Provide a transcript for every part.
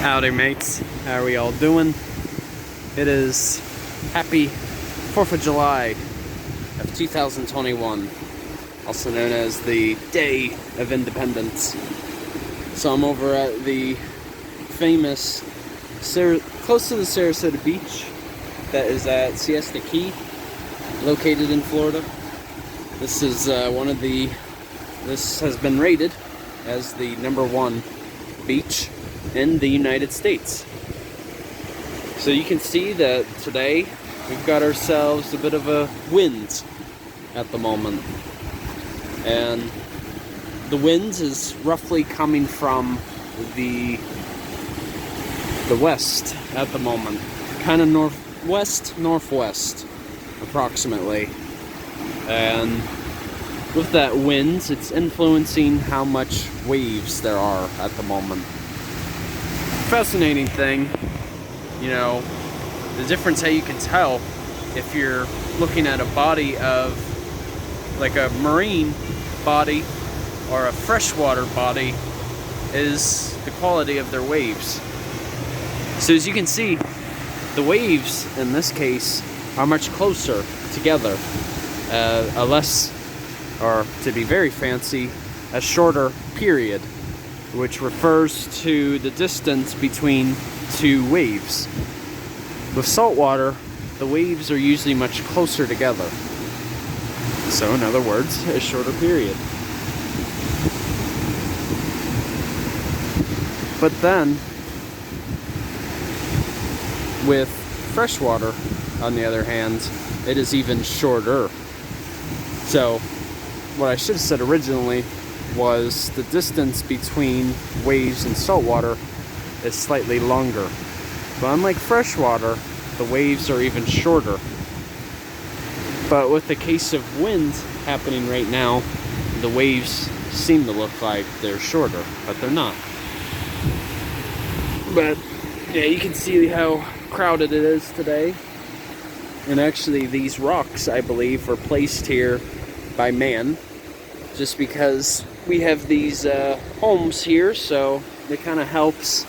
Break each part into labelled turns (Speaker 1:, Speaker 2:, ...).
Speaker 1: Howdy mates, how are we all doing? It is happy 4th of July of 2021, also known as the Day of Independence. So I'm over at the famous, close to the Sarasota beach, that is at Siesta Key, located in Florida. This is this has been rated as the #1 beach in the United States. So you can see that today we've got ourselves a bit of a wind at the moment, and the wind is roughly coming from the west at the moment, kind of northwest approximately, and with that wind it's influencing how much waves there are at the moment. Fascinating thing, you know, the difference how you can tell if you're looking at a body of like a marine body or a freshwater body is the quality of their waves. So as you can see, the waves in this case are much closer together, a less, or to be very fancy, a shorter period, which refers to the distance between two waves. With salt water, the waves are usually much closer together. So in other words, a shorter period. But then, with freshwater, on the other hand, it is even shorter. So, what I should have said originally was the distance between waves and saltwater is slightly longer. But unlike freshwater, the waves are even shorter. But with the case of wind happening right now, the waves seem to look like they're shorter, but they're not. But yeah, you can see how crowded it is today. And actually these rocks, I believe, were placed here by man, just because we have these homes here, so it kind of helps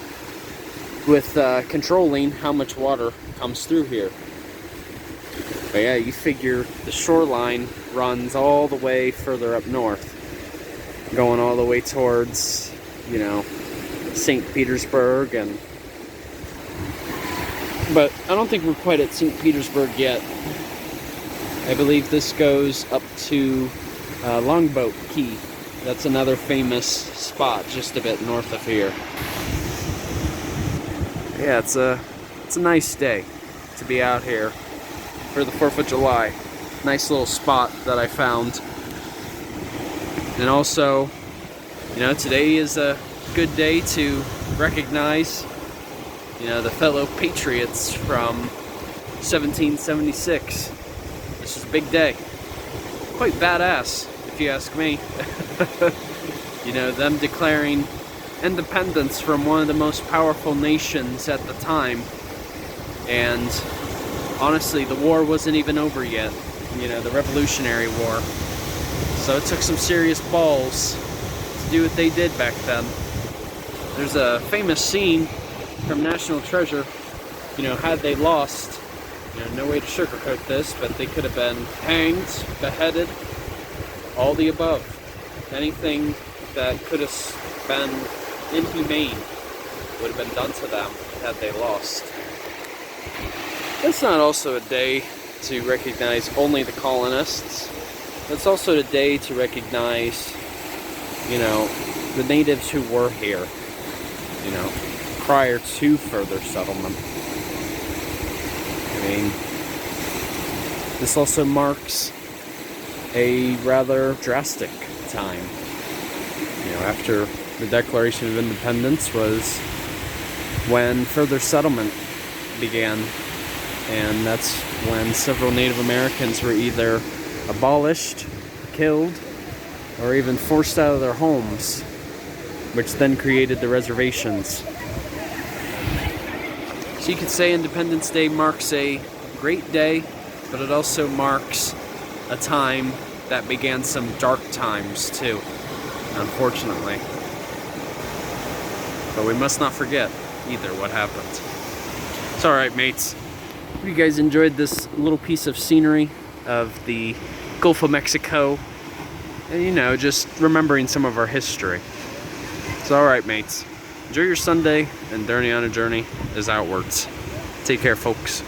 Speaker 1: with controlling how much water comes through here. But yeah, you figure the shoreline runs all the way further up north, going all the way towards, you know, St. Petersburg, but I don't think we're quite at St. Petersburg yet. I believe this goes up to Longboat Key. That's another famous spot just a bit north of here. Yeah, it's a nice day to be out here for the 4th of July. Nice little spot that I found. And also, you know, today is a good day to recognize, you know, the fellow patriots from 1776. This is a big day. Quite badass, if you ask me. You know, them declaring independence from one of the most powerful nations at the time. And honestly, the war wasn't even over yet. You know, the Revolutionary War. So it took some serious balls to do what they did back then. There's a famous scene from National Treasure. You know, had they lost, you know, no way to sugarcoat this, but they could have been hanged, beheaded, all the above. Anything that could have been inhumane would have been done to them had they lost. It's not also a day to recognize only the colonists. It's also a day to recognize, you know, the natives who were here, you know, prior to further settlement. I mean, this also marks a rather drastic time. You know, after the Declaration of Independence was when further settlement began, and that's when several Native Americans were either abolished, killed, or even forced out of their homes, which then created the reservations. So you could say Independence Day marks a great day, but it also marks a time that began some dark times too, unfortunately. But we must not forget, either what happens. It's alright, mates. Hope you guys enjoyed this little piece of scenery of the Gulf of Mexico. And, you know, just remembering some of our history. It's alright, mates. Enjoy your Sunday, and Journey on a Journey is outwards. Take care, folks.